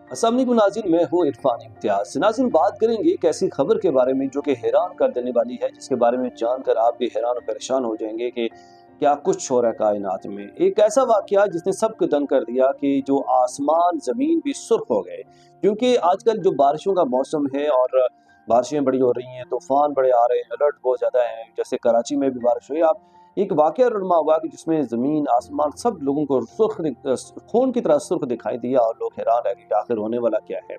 अस्सलाम वालेकुम नाज़रीन, मैं हूँ इरफान इम्तियाज़। नाज़रीन, बात करेंगे एक ऐसी खबर के बारे में जो कि हैरान कर देने वाली है, जिसके बारे में जानकर आप भी हैरान और परेशान हो जाएंगे कि क्या कुछ हो रहा है कायनात में। एक ऐसा वाक़या जिसने सबको दंग कर दिया कि जो आसमान ज़मीन भी सुर्ख हो गए, क्योंकि आजकल जो बारिशों का मौसम है और बारिशें बड़ी हो रही हैं, तूफ़ान बड़े आ रहे हैं, अलर्ट बहुत ज़्यादा हैं। जैसे कराची में भी बारिश हुई, आप एक वाक़या रुनमा हुआ कि जिसमें ज़मीन आसमान सब लोगों को खून की तरह सुर्ख दिखाई दिया और लोग हैरान रह गए कि आखिर होने वाला क्या है।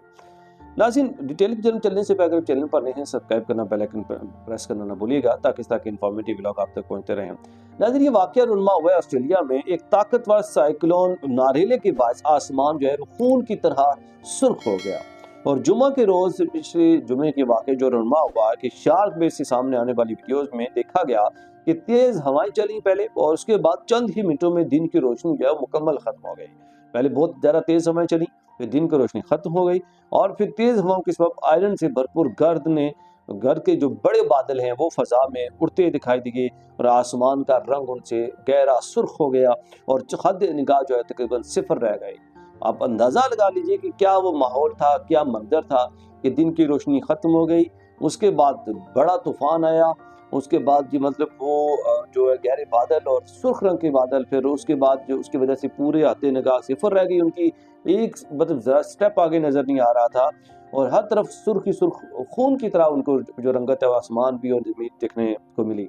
नाज़रीन, डिटेल की जानकारी चलने से पहले अगर चैनल पर नए हैं, सब्सक्राइब करना, बेल आइकन प्रेस करना ना भूलिएगा, ताकि इस तरह के इन्फॉर्मेटिव व्लॉग आप तक पहुंचते रहें। नाज़रीन, ये वाक़या रुनमा हुआ है ऑस्ट्रेलिया में। एक ताकतवर साइक्लोन नारेले के बाद आसमान जो है वो खून की तरह सुर्ख हो गया। और जुमा के रोज़, पिछले जुमे के वाक़े जो रुनमा हुआ कि शार्क बेस से सामने आने वाली वीडियोज़ में देखा गया कि तेज़ हवाएं चली पहले, और उसके बाद चंद ही मिनटों में दिन की रोशनी जो है मुकम्मल ख़त्म हो गई। पहले बहुत ज़्यादा तेज़ हवाएं चली, फिर दिन की रोशनी ख़त्म हो गई, और फिर तेज़ हवाओं के सबब आयरन से भरपूर गर्द के जो बड़े बादल हैं वो फ़ज़ा में उड़ते दिखाई दिए, और आसमान का रंग उनसे गहरा सुर्ख हो गया, और हद निगाह जो है तकरीबन सिफर रह गई। आप अंदाज़ा लगा लीजिए कि क्या वो माहौल था, क्या मंजर था कि दिन की रोशनी ख़त्म हो गई, उसके बाद बड़ा तूफ़ान आया, उसके बाद जी मतलब वो जो है गहरे बादल और सुर्ख रंग के बादल, फिर उसके बाद जो उसकी वजह से पूरे आते निगाह सिफर रह गई उनकी, एक मतलब ज़रा स्टेप आगे नज़र नहीं आ रहा था, और हर तरफ सुर्ख ही सुर्ख खून की तरह उनको जो रंगत है वो आसमान भी और ज़मीन देखने को मिली।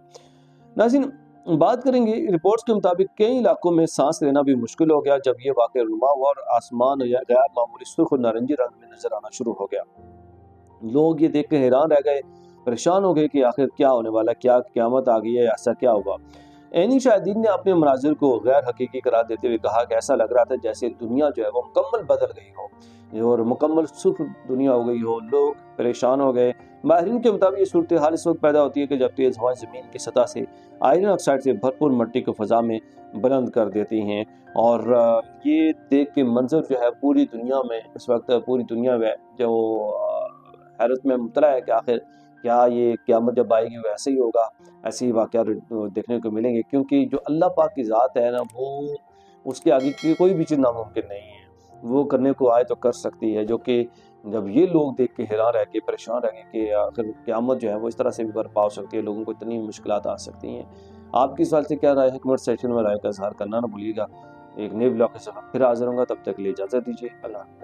नाज़रीन, बात करेंगे रिपोर्ट्स के मुताबिक कई इलाकों में सांस लेना भी मुश्किल हो गया जब ये वाक़या रुनुमा हुआ और आसमान या गैर मामूली सुर्ख और नारंगी रंग में नजर आना शुरू हो गया। लोग ये देख के हैरान रह गए, परेशान हो गए कि आखिर क्या होने वाला, क्या क़यामत आ गई है, ऐसा क्या हुआ। एनी शाहिदीन ने अपने मनाज़िर को गैर हकीकी करार देते हुए कहा कि ऐसा लग रहा था जैसे दुनिया जो है वो मुकम्मल बदल गई हो और मुकम्मल सुर्ख दुनिया हो गई हो। लोग परेशान हो गए। माहिरीन के मुताबिक ये सूरत हाल इस वक्त पैदा होती है कि जब तेज़ हवाएं ज़मीन की सतह से आयरन ऑक्साइड से भरपूर मिट्टी को फ़ज़ा में बुलंद कर देती हैं, और ये देख के मंजर जो है पूरी दुनिया में इस वक्त पूरी दुनिया में जो हैरत में मुब्तला है कि आखिर क्या ये क़यामत जब आएगी वो ऐसे ही होगा। ऐसे ही वाक़यात देखने को मिलेंगे, क्योंकि जो अल्लाह पाक की ज़ात है ना, वो उसके आगे की कोई भी चीज़ नामुमकिन नहीं है। वो करने को आए तो कर सकती है, जो कि जब ये लोग देख के हैरान रह के परेशान रह गए कि आखिर क़यामत जो है वो इस तरह से भी बर्पा हो सकती है, लोगों को इतनी मुश्किलात आ सकती हैं। आपकी इस सवाल से क्या राय है, कमेंट सेक्शन में राय का इज़हार करना ना भूलिएगा। एक नए ब्लॉग के साथ फिर हाज़िर होऊँगा, तब तक के लिए इजाज़त दीजिए। अल्लाह।